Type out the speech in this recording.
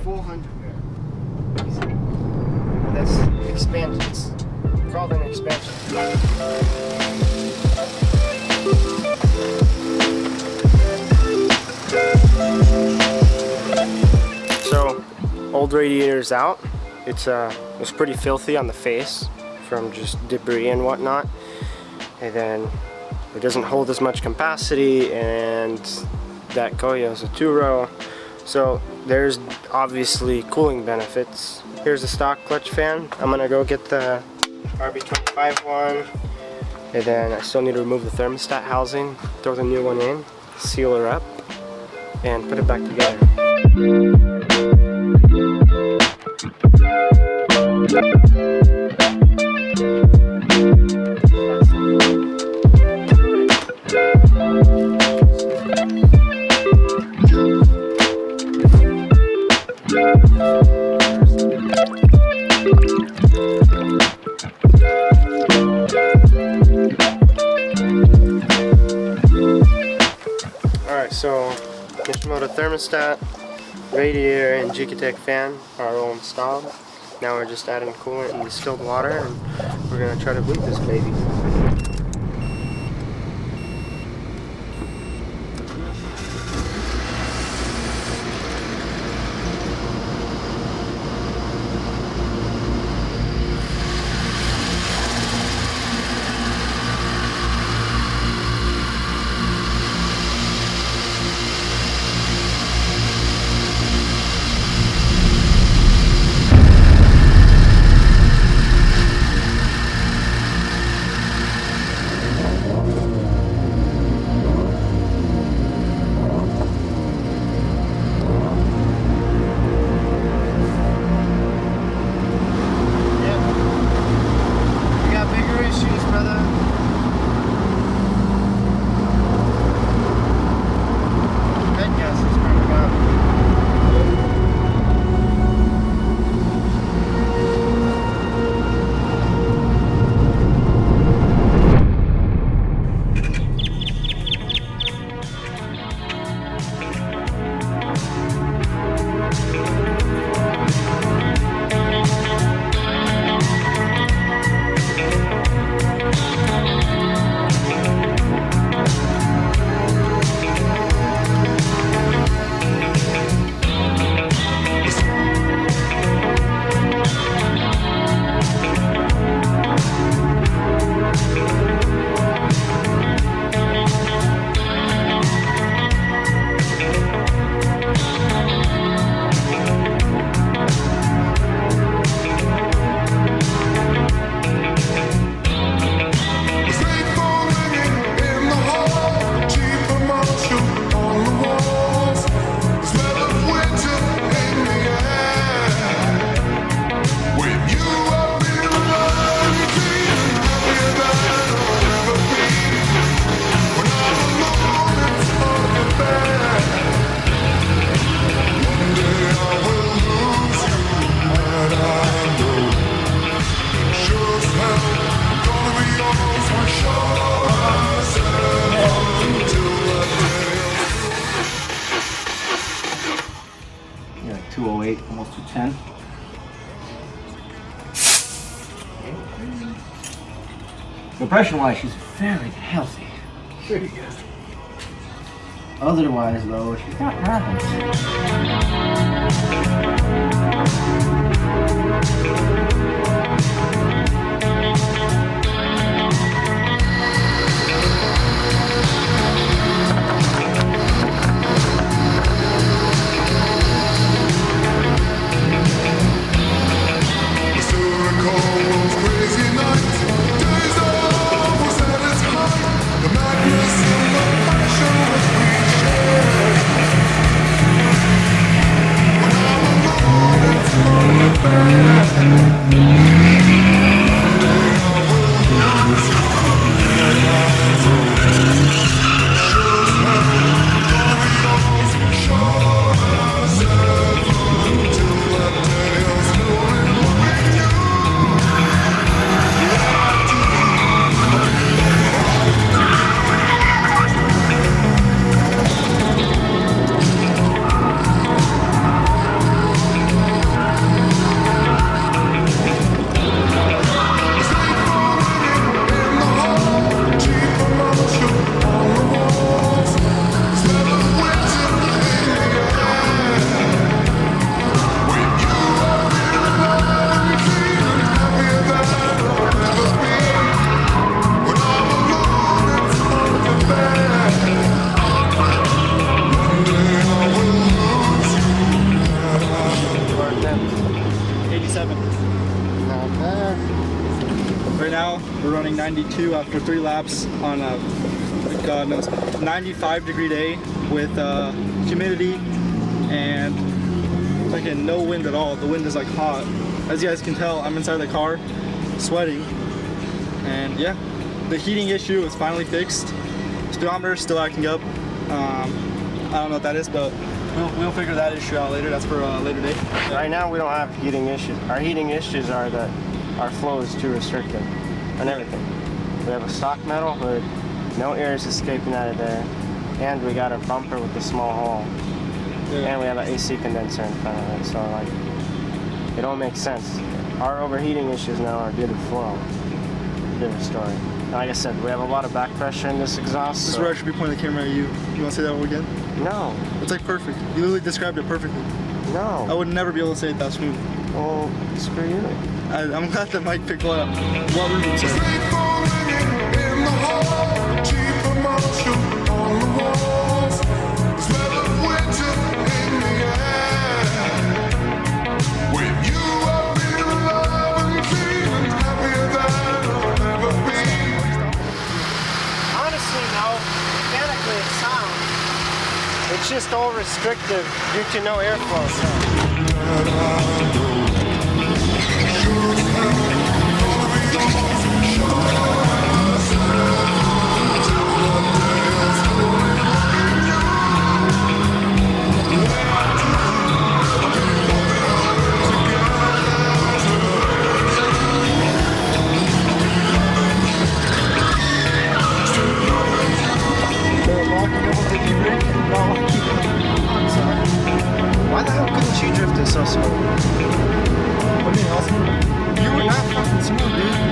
full 100 there. Easy. And that's expansion. It's called an expansion. So, old radiator's out. It was pretty filthy on the face from just debris and whatnot. And then it doesn't hold as much capacity, and that Koyo is a 2-row. So there's obviously cooling benefits. Here's a stock clutch fan. I'm gonna go get the RB25 one. And then I still need to remove the thermostat housing, throw the new one in, seal her up, and put it back together. Alright, so Mishimoto thermostat, radiator, and kA-t fan are all installed. Now we're just adding coolant and distilled water, and we're going to try to boot this baby. Yeah, like 208, almost 210. Compression-wise, she's very healthy. Pretty good. Otherwise, though, she's got problems. Bad. 92 after 3 laps on a, God knows, 95-degree day with humidity and fucking no wind at all. The wind is like hot. As you guys can tell, I'm inside the car sweating. And yeah, the heating issue is finally fixed. Speedometer is still acting up. I don't know what that is, but we'll figure that issue out later. That's for a later date. Right now we don't have heating issues. Our heating issues are that our flow is too restricted on everything. We have a stock metal hood, no air is escaping out of there, and we got a bumper with a small hole. Yeah. And we have an AC condenser in front of it, so like, it don't make sense. Our overheating issues now are due to flow. Different story. And like I said, we have a lot of back pressure in this exhaust. This is where I should be pointing the camera at you. You want to say that one again? No. It's like perfect. You literally described it perfectly. I No. would never be able to say it that smooth. Well, screw you. I'm glad the mic picked one up. What were you saying? Honestly, no. Mechanically, it's sound. It's just all restrictive due to no airflow. Why the hell couldn't you drift it so smooth? What do you mean, awesome? You were not fucking smooth, dude.